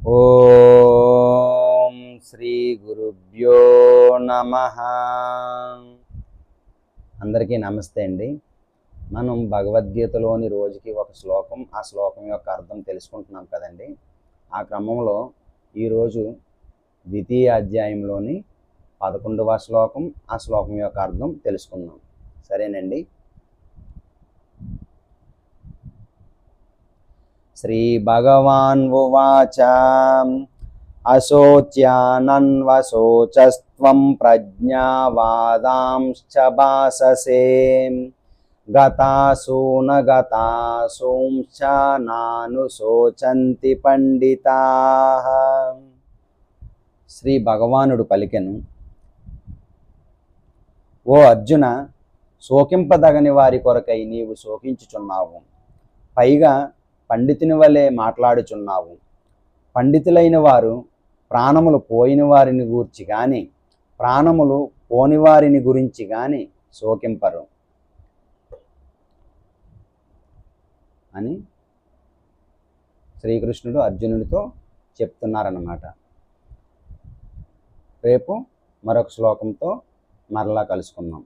ఓం శ్రీ గురుభ్యో నమః. అందరికీ నమస్తే అండి. మనం భగవద్గీతలోని రోజుకి ఒక శ్లోకం, ఆ శ్లోకం యొక్క అర్థం తెలుసుకుంటున్నాం కదండి. ఆ క్రమంలో ఈరోజు ద్వితీయ అధ్యాయంలోని 11వ శ్లోకం, ఆ శ్లోకం యొక్క అర్థం తెలుసుకుందాం. సరేనండి. శ్రీ భగవాన్ ఉవాచ అశోచ్యానన్వశోచస్త్వం ప్రజ్ఞావాదాంశ్చ భాససే గతాసూనగతాసూంశ్చ నానుశోచంతి పండితాః. శ్రీ భగవానుడు పలికెను, ఓ అర్జున, శోకింపదగని వారి కొరకై నీవు శోకించుచున్నావు, పైగా పండితుని వలె మాట్లాడుచున్నావు. పండితులైన వారు ప్రాణములు పోయిన వారిని గూర్చి గాని, ప్రాణములు పోని వారిని గురించి గాని శోకింపరు అని శ్రీకృష్ణుడు అర్జునుడితో చెప్తున్నారన్నమాట. రేపు మరొక శ్లోకంతో మరలా కలుసుకుందాం.